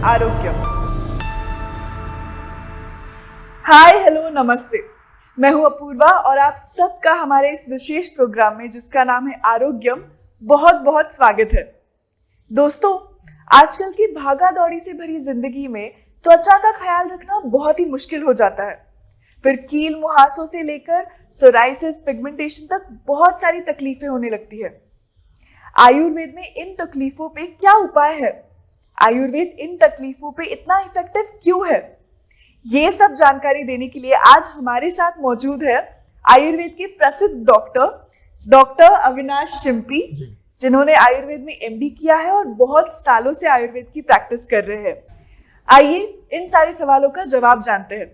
आरोग्य। Hi hello नमस्ते, मैं हूं अपूर्वा और आप सबका हमारे इस विशेष प्रोग्राम में जिसका नाम है आरोग्यम बहुत बहुत स्वागत है। दोस्तों, आजकल की भागा दौड़ी से भरी जिंदगी में त्वचा का ख्याल रखना बहुत ही मुश्किल हो जाता है। फिर कील मुहासों से लेकर सोराइसिस, पिगमेंटेशन तक बहुत सारी तकलीफें होने लगती है। आयुर्वेद में इन तकलीफों पे क्या उपाय है? आयुर्वेद इन तकलीफों पे इतना इफेक्टिव क्यों है? ये सब जानकारी देने के लिए आज हमारे साथ मौजूद है आयुर्वेद के प्रसिद्ध डॉक्टर अविनाश चिंपी, जिन्होंने आयुर्वेद में एमडी किया है और बहुत सालों से आयुर्वेद की प्रैक्टिस कर रहे हैं। आइए इन सारे सवालों का जवाब जानते हैं।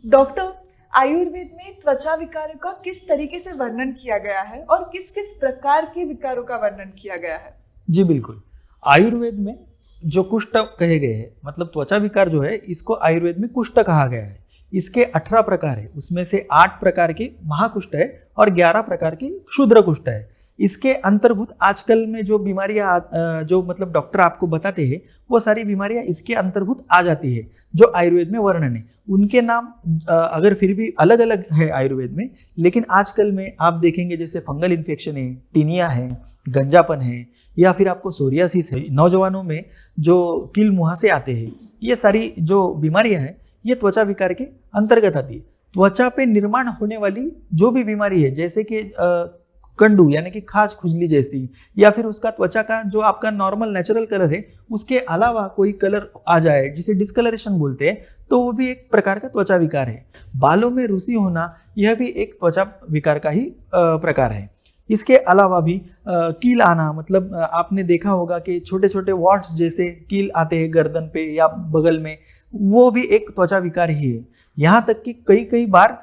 डॉक्टर, आयुर्वेद में त्वचा विकारों का किस तरीके से वर्णन किया गया है और किस किस प्रकार के विकारों का वर्णन किया गया है? जी बिल्कुल। आयुर्वेद में जो कुष्ठ कहे गए हैं, मतलब त्वचा विकार जो है, इसको आयुर्वेद में कुष्ठ कहा गया है। इसके 18 प्रकार है, उसमें से 8 प्रकार के महाकुष्ठ है और 11 प्रकार के क्षुद्र कुष्ठ है। इसके अंतर्भूत आजकल में जो बीमारियां जो मतलब डॉक्टर आपको बताते हैं, वो सारी बीमारियां इसके अंतर्भूत आ जाती है जो आयुर्वेद में वर्णन है। उनके नाम अगर फिर भी अलग अलग है आयुर्वेद में, लेकिन आजकल में आप देखेंगे जैसे फंगल इन्फेक्शन है, टीनिया है, गंजापन है, या फिर आपको सोरियासिस है। नौजवानों में जो कील मुहासे आते हैं, ये सारी जो बीमारियां हैं ये त्वचा विकार के अंतर्गत आती है। त्वचा पे निर्माण होने वाली जो भी बीमारी है, जैसे कि कंडू यानी कि खाज खुजली जैसी, या फिर उसका त्वचा का जो आपका नॉर्मल नेचुरल कलर है उसके अलावा कोई कलर आ जाए जिसे डिस्कलरेशन बोलते हैं, तो वो भी एक प्रकार का त्वचा विकार है। बालों में रूसी होना, यह भी एक त्वचा विकार का ही प्रकार है। इसके अलावा भी कील आना, मतलब आपने देखा होगा कि छोटे छोटे वॉट्स जैसे कील आते हैं गर्दन पे या बगल में, वो भी एक त्वचा विकार ही है। यहाँ तक कि कई बार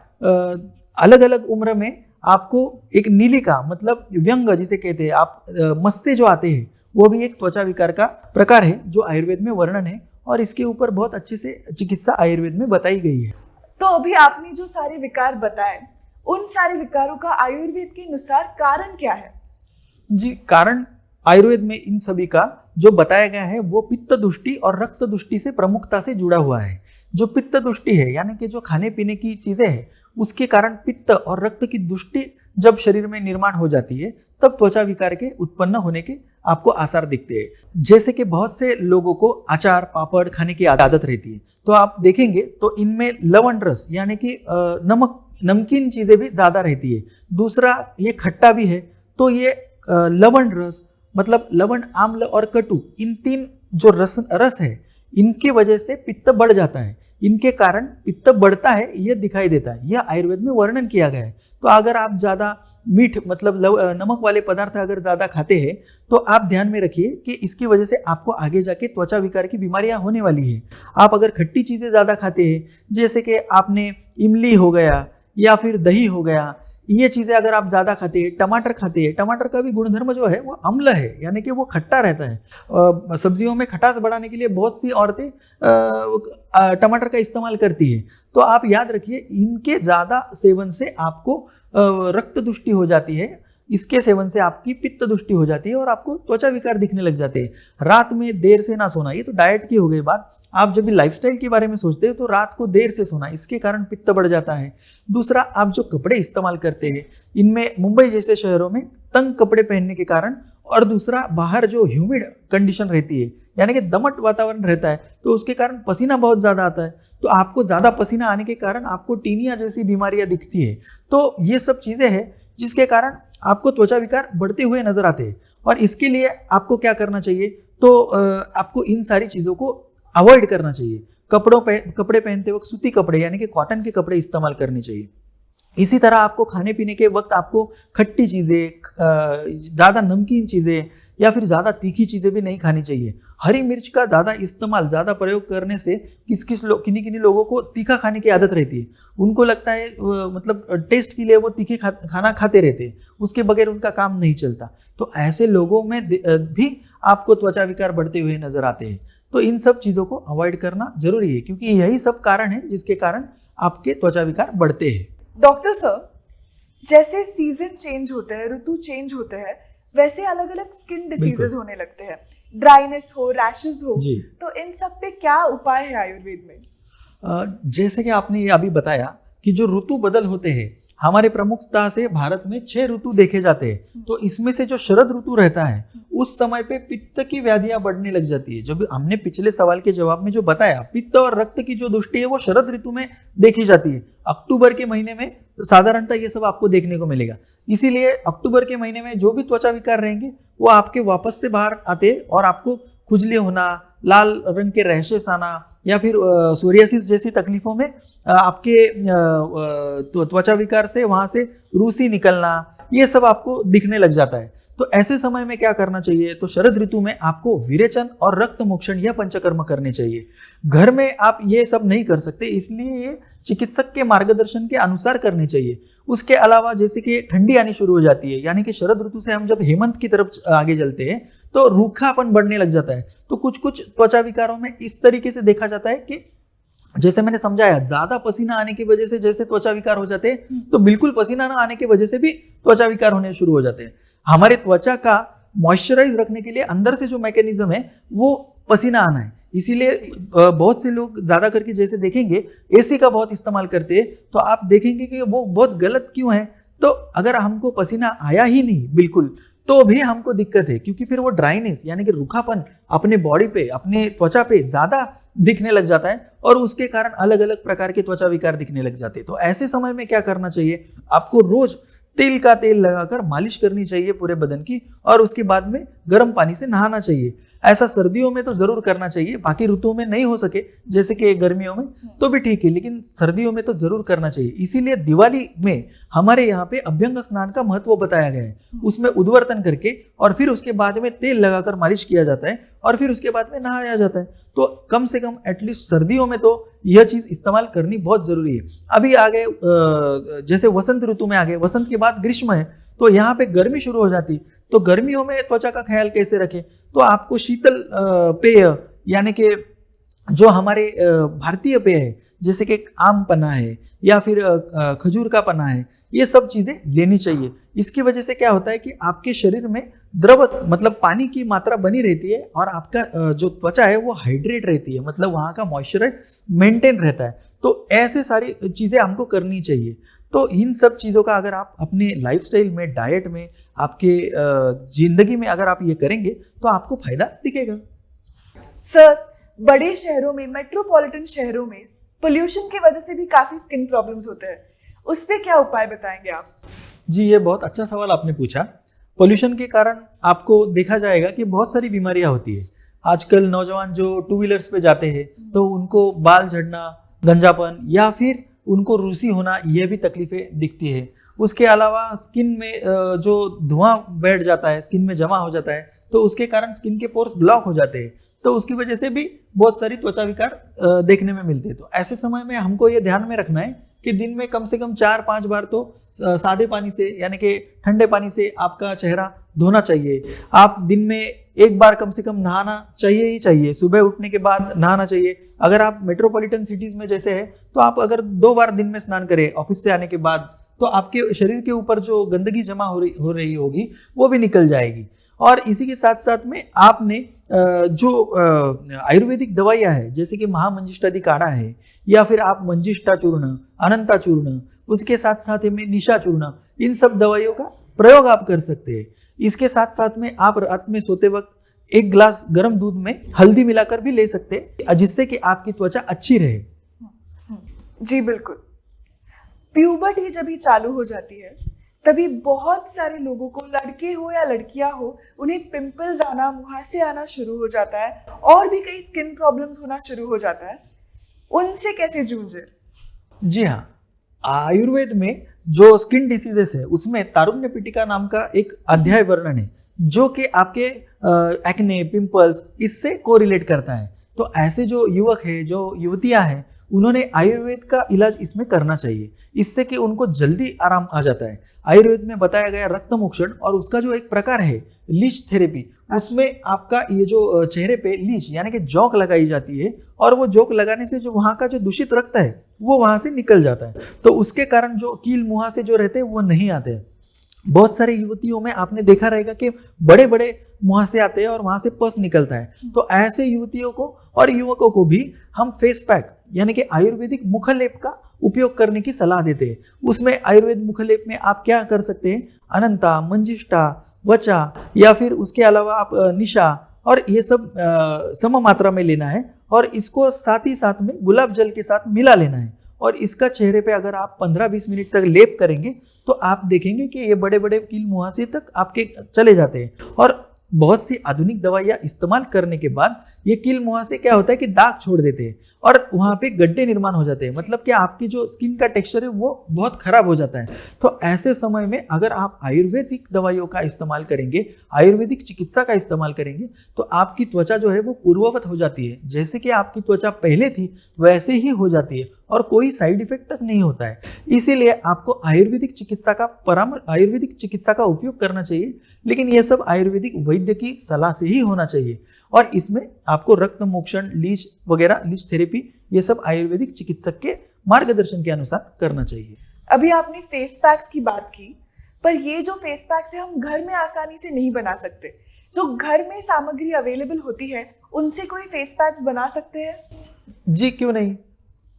अलग अलग उम्र में आपको एक नीलिका, मतलब व्यंग जिसे कहते हैं आप, मस्से जो आते हैं, वो भी एक त्वचा विकार का प्रकार है जो आयुर्वेद में वर्णन है और इसके ऊपर बहुत अच्छे से चिकित्सा आयुर्वेद में बताई गई है। तो अभी आपने जो सारे विकार बताए, उन सारे विकारों का आयुर्वेद के अनुसार कारण क्या है? जी, कारण आयुर्वेद में इन सभी का जो बताया गया है वो पित्त दुष्टि और रक्त दुष्टि से प्रमुखता से जुड़ा हुआ है। जो पित्त दुष्टि है यानी कि जो खाने पीने की चीजें हैं, उसके कारण पित्त और रक्त की दुष्टि जब शरीर में निर्माण हो जाती है, तब त्वचा विकार के उत्पन्न होने के आपको आसार दिखते हैं। जैसे कि बहुत से लोगों को अचार पापड़ खाने की आदत रहती है, तो आप देखेंगे तो इनमें लवण रस यानी कि नमकीन चीजें भी ज्यादा रहती है। दूसरा, ये खट्टा भी है, तो ये लवण रस, मतलब लवण, आम्ल और कटु, इन 3 जो रस है, इनकी वजह से पित्त बढ़ जाता है। इनके कारण पित्त बढ़ता है, यह दिखाई देता है। यह आयुर्वेद में वर्णन किया गया है। तो अगर आप ज़्यादा मीठ, मतलब नमक वाले पदार्थ अगर ज़्यादा खाते हैं, तो आप ध्यान में रखिए कि इसकी वजह से आपको आगे जाके त्वचा विकार की बीमारियां होने वाली है। आप अगर खट्टी चीज़ें ज़्यादा खाते हैं, जैसे कि आपने इमली हो गया या फिर दही हो गया, ये चीज़ें अगर आप ज़्यादा खाते हैं, टमाटर खाते हैं, टमाटर का भी गुणधर्म जो है वो अम्ल है, यानी कि वो खट्टा रहता है। सब्जियों में खटास बढ़ाने के लिए बहुत सी औरतें टमाटर का इस्तेमाल करती है। तो आप याद रखिए, इनके ज़्यादा सेवन से आपको रक्त दुष्टि हो जाती है, इसके सेवन से आपकी पित्त दुष्टि हो जाती है और आपको त्वचा विकार दिखने लग जाते हैं। रात में देर से ना सोना, ये तो डाइट की हो गई बात। आप जब भी लाइफस्टाइल के बारे में सोचते हो तो रात को देर से सोना, इसके कारण पित्त बढ़ जाता है। दूसरा, आप जो कपड़े इस्तेमाल करते हैं, इनमें मुंबई जैसे शहरों में तंग कपड़े पहनने के कारण, और दूसरा बाहर जो ह्यूमिड कंडीशन रहती है यानी कि दमट वातावरण रहता है, तो उसके कारण पसीना बहुत ज़्यादा आता है। तो आपको ज़्यादा पसीना आने के कारण आपको टीनिया जैसी बीमारियां दिखती है। तो ये सब चीज़ें हैं जिसके कारण आपको त्वचा विकार बढ़ते हुए नजर आते हैं। और इसके लिए आपको क्या करना चाहिए? तो आपको इन सारी चीज़ों को अवॉइड करना चाहिए। कपड़े पहनते वक्त सूती कपड़े यानी कि कॉटन के कपड़े इस्तेमाल करने चाहिए। इसी तरह आपको खाने पीने के वक्त आपको खट्टी चीज़ें, ज़्यादा नमकीन चीज़ें या फिर ज़्यादा तीखी चीज़ें भी नहीं खानी चाहिए। हरी मिर्च का ज़्यादा इस्तेमाल, ज़्यादा प्रयोग करने से किन्हीं लोगों को तीखा खाने की आदत रहती है। उनको लगता है मतलब टेस्ट के लिए वो तीखे खाना खाते रहते हैं, उसके बगैर उनका काम नहीं चलता। तो ऐसे लोगों में भी आपको त्वचा विकार बढ़ते हुए नजर आते हैं। तो इन सब चीज़ों को अवॉइड करना जरूरी है, क्योंकि यही सब कारण है जिसके कारण आपके त्वचा विकार बढ़ते हैं। डॉक्टर सर, जैसे सीजन चेंज होते हैं, ऋतु चेंज होते हैं, वैसे अलग अलग स्किन डिसीजेस बिल्कुल। होने लगते हैं, ड्राइनेस हो, रैशेस हो, जी। तो इन सब पे क्या उपाय है आयुर्वेद में? जैसे कि आपने ये अभी बताया कि जो ऋतु बदल होते हैं, हमारे प्रमुखता से भारत में 6 ऋतु देखे जाते हैं। तो इसमें से जो शरद ऋतु रहता है उस समय पे पित्त की व्याधियां बढ़ने लग जाती है। जो भी हमने पिछले सवाल के जवाब में जो बताया, पित्त और रक्त की जो दृष्टि है वो शरद ऋतु में देखी जाती है। अक्टूबर के महीने में साधारणतः ये सब आपको देखने को मिलेगा। इसीलिए अक्टूबर के महीने में जो भी त्वचा विकार रहेंगे वो आपके वापस से बाहर आते और आपको खुजली होना, लाल रंग के रैशेस आना या फिर सोरियासिस जैसी तकलीफों में आपके त्वचा विकार से वहां से रूसी निकलना, ये सब आपको दिखने लग जाता है। तो ऐसे समय में क्या करना चाहिए? तो शरद ऋतु में आपको विरेचन और रक्त मोक्षण यह पंचकर्म करने चाहिए। घर में आप ये सब नहीं कर सकते, इसलिए ये चिकित्सक के मार्गदर्शन के अनुसार करने चाहिए। उसके अलावा जैसे कि ठंडी आनी शुरू हो जाती है, यानी कि शरद ऋतु से हम जब हेमंत की तरफ आगे चलते हैं तो रूखापन बढ़ने लग जाता है। तो कुछ कुछ त्वचा विकारों में इस तरीके से देखा जाता है कि जैसे मैंने समझाया, ज्यादा पसीना आने की वजह से जैसे त्वचा विकार हो जाते हैं, तो बिल्कुल पसीना ना आने की वजह से भी त्वचा विकार होने शुरू हो जाते हैं। हमारे त्वचा का मॉइस्चराइज रखने के लिए अंदर से जो मैकेनिज्म है वो पसीना आना है। इसीलिए बहुत से लोग ज्यादा करके जैसे देखेंगे एसी का बहुत इस्तेमाल करते हैं, तो आप देखेंगे कि वो बहुत गलत क्यों है। तो अगर हमको पसीना आया ही नहीं बिल्कुल तो भी हमको दिक्कत है, क्योंकि फिर वो ड्राइनेस यानी कि रूखापन अपने बॉडी पे, अपने त्वचा पे ज्यादा दिखने लग जाता है और उसके कारण अलग अलग प्रकार के त्वचा विकार दिखने लग जाते हैं। तो ऐसे समय में क्या करना चाहिए? आपको रोज तिल का तेल लगाकर मालिश करनी चाहिए पूरे बदन की, और उसके बाद में गर्म पानी से नहाना चाहिए। ऐसा सर्दियों में तो जरूर करना चाहिए, बाकी ऋतुओं में नहीं हो सके जैसे कि गर्मियों में तो भी ठीक है, लेकिन सर्दियों में तो जरूर करना चाहिए। इसीलिए दिवाली में हमारे यहाँ पे अभ्यंग स्नान का महत्व बताया गया है। उसमें उद्वर्तन करके और फिर उसके बाद में तेल लगाकर मालिश किया जाता है और फिर उसके बाद में नहाया जाता है। तो कम से कम एटलीस्ट सर्दियों में तो यह चीज इस्तेमाल करनी बहुत जरूरी है। अभी आ गए जैसे वसंत ऋतु में आ गए, वसंत के बाद ग्रीष्म है, तो यहाँ पे गर्मी शुरू हो जाती। तो गर्मियों में त्वचा का ख्याल कैसे रखें? तो आपको शीतल पेय यानी कि जो हमारे भारतीय पेय है, जैसे कि आम पन्ना है या फिर खजूर का पन्ना है, ये सब चीजें लेनी चाहिए। इसकी वजह से क्या होता है कि आपके शरीर में द्रव मतलब पानी की मात्रा बनी रहती है और आपका जो त्वचा है वो हाइड्रेट रहती है, मतलब वहाँ का मॉइस्चराइज मेंटेन रहता है। तो ऐसे सारी चीजें हमको करनी चाहिए। तो इन सब चीज़ों का अगर आप अपने लाइफस्टाइल में, डाइट में, आपके जिंदगी में अगर आप ये करेंगे तो आपको फायदा दिखेगा। सर, बड़े शहरों में, मेट्रोपॉलिटन शहरों में पोल्यूशन की वजह से भी काफी स्किन प्रॉब्लम्स होते हैं, उस पे क्या उपाय बताएंगे आप? जी, ये बहुत अच्छा सवाल आपने पूछा। पोल्यूशन के कारण आपको देखा जाएगा कि बहुत सारी बीमारियां होती है। आजकल नौजवान जो टू व्हीलर्स पे जाते हैं तो उनको बाल झड़ना, गंजापन या फिर उनको रूसी होना, ये भी तकलीफें दिखती है। उसके अलावा स्किन में जो धुआं बैठ जाता है, स्किन में जमा हो जाता है, तो उसके कारण स्किन के पोर्स ब्लॉक हो जाते हैं। तो उसकी वजह से भी बहुत सारी त्वचा विकार देखने में मिलते हैं। तो ऐसे समय में हमको ये ध्यान में रखना है कि दिन में कम से कम 4-5 बार तो सादे पानी से यानी कि ठंडे पानी से आपका चेहरा धोना चाहिए। आप दिन में एक बार कम से कम नहाना चाहिए ही चाहिए, सुबह उठने के बाद नहाना चाहिए। अगर आप मेट्रोपॉलिटन सिटीज में जैसे है तो आप अगर 2 बार दिन में स्नान करें ऑफिस से आने के बाद, तो आपके शरीर के ऊपर जो गंदगी जमा हो रही होगी वो भी निकल जाएगी। और इसी के साथ साथ में आपने जो आयुर्वेदिक दवाइयाँ है जैसे कि महामंजिष्ठादि काढ़ा है या फिर आप मंजिष्ठा चूर्ण, अनंता चूर्ण, उसके साथ साथ में निशा चूर्ण, इन सब दवाइयों का प्रयोग आप कर सकते हैं। इसके साथ साथ में आप रात में सोते वक्त 1 गिलास गर्म दूध में हल्दी मिलाकर भी ले सकते हैं, जिससे कि आपकी त्वचा अच्छी रहे। जी बिल्कुल। प्यूबर्टी जब ही चालू हो जाती है तभी बहुत सारे लोगों को, लड़के हो या लड़कियां हो, उन्हें पिंपल्स आना, मुहासे आना शुरू हो जाता है और भी कई स्किन प्रॉब्लम्स होना शुरू हो जाता है। उनसे कैसे जूझे? जी हाँ, आयुर्वेद में जो स्किन डिसीजेस है उसमें तारुण्य पिटिका नाम का एक अध्याय वर्णन है जो कि आपके एक्ने, पिंपल्स, इससे कोरिलेट करता है। तो ऐसे जो युवक है, जो युवतियां हैं, उन्होंने आयुर्वेद का इलाज इसमें करना चाहिए, इससे कि उनको जल्दी आराम आ जाता है। आयुर्वेद में बताया गया रक्त मोक्षण और उसका जो एक प्रकार है लीच थेरेपी, उसमें आपका ये जो चेहरे पे लीच यानी कि जौक लगाई जाती है और वो जौक लगाने से जो वहाँ का जो दूषित रक्त है वो वहाँ से निकल जाता है। तो उसके कारण जो कील मुहासे जो रहते हैं वो नहीं आते हैं। बहुत सारे युवतियों में आपने देखा रहेगा कि बड़े बड़े मुहासे आते हैं और वहां से पस निकलता है। तो ऐसे युवतियों को और युवकों को भी हम फेस पैक यानी कि आयुर्वेदिक मुखलेप का उपयोग करने की सलाह देते हैं। उसमें आयुर्वेद मुखलेप में आप क्या कर सकते हैं, अनंता, मंजिष्ठा, वचा या फिर उसके अलावा आप निशा और ये सब सम मात्रा में लेना है और इसको साथ ही साथ में गुलाब जल के साथ मिला लेना है और इसका चेहरे पे अगर आप 15-20 मिनट तक लेप करेंगे तो आप देखेंगे कि ये बड़े बड़े कील मुहासे तक आपके चले जाते हैं। और बहुत सी आधुनिक दवाइयाँ इस्तेमाल करने के बाद ये कील मुहासे क्या होता है कि दाग छोड़ देते हैं और वहाँ पे गड्ढे निर्माण हो जाते हैं, मतलब कि आपकी जो स्किन का टेक्सचर है वो बहुत खराब हो जाता है। तो ऐसे समय में अगर आप आयुर्वेदिक दवाइयों का इस्तेमाल करेंगे, आयुर्वेदिक चिकित्सा का इस्तेमाल करेंगे तो आपकी त्वचा जो है वो पूर्ववत हो जाती है। जैसे कि आपकी त्वचा पहले थी वैसे ही हो जाती है और कोई साइड इफेक्ट तक नहीं होता है। इसीलिए आपको आयुर्वेदिक चिकित्सा का उपयोग करना चाहिए, लेकिन यह सब आयुर्वेदिक वैद्य की सलाह से ही होना चाहिए। और इसमें आपको रक्त मोक्षण, लीच वगैरह, लीच थेरेपी, ये सब आयुर्वेदिक चिकित्सक के मार्गदर्शन के अनुसार करना चाहिए। अभी आपने फेस पैक्स की बात की, पर ये जो फेस पैक्स है हम घर में आसानी से नहीं बना सकते। जो घर में सामग्री अवेलेबल होती है उनसे कोई फेस पैक्स बना सकते हैं? जी क्यों नहीं।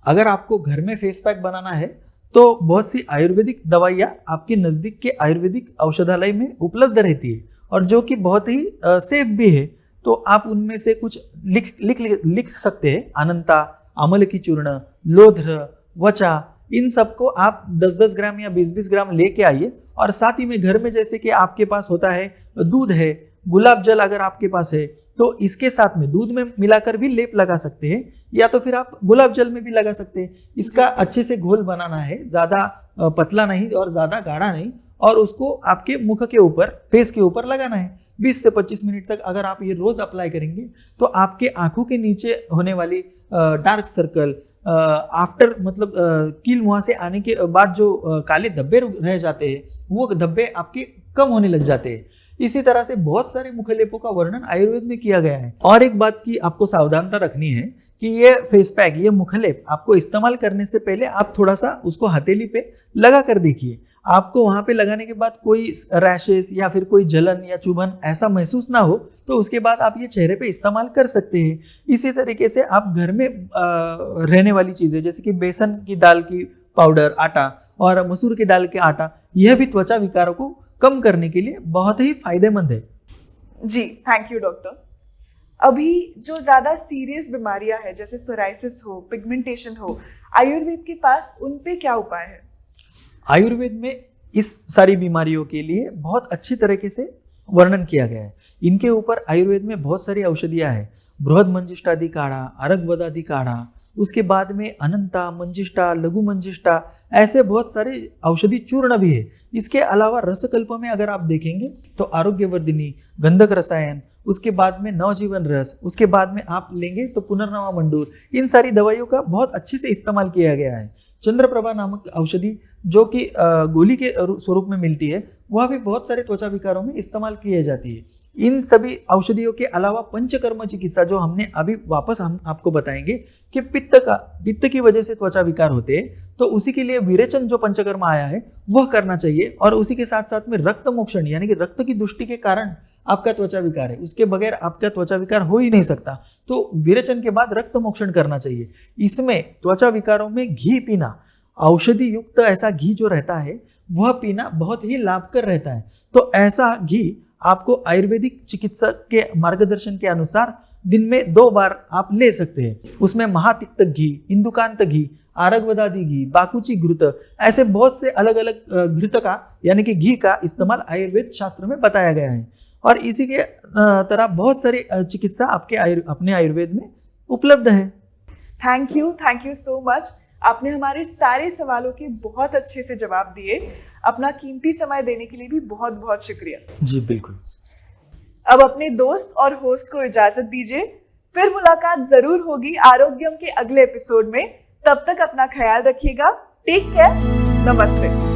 अगर आपको घर में फेस पैक बनाना है तो बहुत सी आयुर्वेदिक दवाइयाँ आपके नज़दीक के आयुर्वेदिक औषधालय में उपलब्ध रहती है और जो कि बहुत ही सेफ भी है। तो आप उनमें से कुछ लिख सकते हैं। अनंता, अमल की चूर्ण, लोध्र, वचा, इन सबको आप 10-10 ग्राम या 20-20 ग्राम लेके आइए और साथ ही में घर में जैसे कि आपके पास होता है दूध है, गुलाब जल अगर आपके पास है तो इसके साथ में दूध में मिलाकर भी लेप लगा सकते हैं या तो फिर आप गुलाब जल में भी लगा सकते हैं। इसका अच्छे से घोल बनाना है, ज़्यादा पतला नहीं और ज़्यादा गाढ़ा नहीं, और उसको आपके मुख के ऊपर, फेस के ऊपर लगाना है। 20 से 25 मिनट तक अगर आप ये रोज अप्लाई करेंगे तो आपके आंखों के नीचे होने वाली डार्क सर्कल, आफ्टर मतलब कील मुहासे आने के बाद जो काले धब्बे रह जाते हैं वो धब्बे आपके कम होने लग जाते हैं। इसी तरह से बहुत सारे मुखलेपों का वर्णन आयुर्वेद में किया गया है। और एक बात की आपको सावधानता रखनी है कि ये फेस पैक, ये मुखलेप आपको इस्तेमाल करने से पहले आप थोड़ा सा उसको हथेली पे लगा कर देखिए। आपको वहां पे लगाने के बाद कोई रैशेस या फिर कोई जलन या चुभन ऐसा महसूस ना हो तो उसके बाद आप ये चेहरे पे इस्तेमाल कर सकते हैं। इसी तरीके से आप घर में रहने वाली चीज़ें जैसे कि बेसन की दाल की पाउडर, आटा और मसूर की दाल के आटा, यह भी त्वचा विकारों को कम करने के लिए बहुत ही फायदेमंद है। जी थैंक यू डॉक्टर। अभी जो ज़्यादा सीरियस बीमारियां हैं जैसे सोराइसिस हो, पिगमेंटेशन हो, आयुर्वेद के पास उन पे क्या उपाय है? आयुर्वेद में इस सारी बीमारियों के लिए बहुत अच्छी तरीके से वर्णन किया गया है। इनके ऊपर आयुर्वेद में बहुत सारी औषधियाँ हैं। बृहद मंजिष्ठादि काढ़ा, अरगवदादि काढ़ा, उसके बाद में अनंता, मंजिष्ठा, लघु मंजिष्ठा, ऐसे बहुत सारे औषधि चूर्ण भी है। इसके अलावा रसकल्प में अगर आप देखेंगे तो आरोग्यवर्धिनी, गंधक रसायन, उसके बाद में नवजीवन रस, उसके बाद में आप लेंगे तो पुनर्नवा मंडूर, इन सारी दवाइयों का बहुत अच्छे से इस्तेमाल किया गया है। चंद्रप्रभा नामक औषधि जो कि गोली के स्वरूप में मिलती है, वह भी बहुत सारे त्वचा विकारों में इस्तेमाल की जाती है। इन सभी औषधियों के अलावा पंचकर्म चिकित्सा जो हमने अभी वापस हम आपको बताएंगे कि पित्त की वजह से त्वचा विकार होते हैं, तो उसी के लिए विरेचन जो पंचकर्म आया है वह करना चाहिए। और उसी के साथ साथ में रक्त मोक्षण यानी कि रक्त की दुष्टि के कारण आपका त्वचा विकार है, उसके बगैर आपका त्वचा विकार हो ही नहीं सकता। तो विरेचन के बाद रक्त मोक्षण करना चाहिए। इसमें त्वचा विकारों में घी पीना, औषधि युक्त ऐसा घी जो रहता है वह पीना बहुत ही लाभकर रहता है। तो ऐसा घी आपको आयुर्वेदिक चिकित्सक के मार्गदर्शन के अनुसार दिन में 2 बार आप ले सकते हैं। उसमें महातिक्त घी, इंदुकांत घी, आरगवदादि घी, बाकुची घृत, ऐसे बहुत से अलग अलग घृत का यानी कि घी का इस्तेमाल आयुर्वेद शास्त्र में बताया गया है। और इसी के तरह बहुत सारी चिकित्सा आपके अपने आयुर्वेद में उपलब्ध है। Thank you so much. आपने हमारे सारे सवालों के बहुत अच्छे से जवाब दिए। अपना कीमती समय देने के लिए भी बहुत बहुत शुक्रिया। जी बिल्कुल। अब अपने दोस्त और होस्ट को इजाजत दीजिए, फिर मुलाकात जरूर होगी आरोग्यम के अगले एपिसोड में। तब तक अपना ख्याल रखिएगा। Take care. नमस्ते।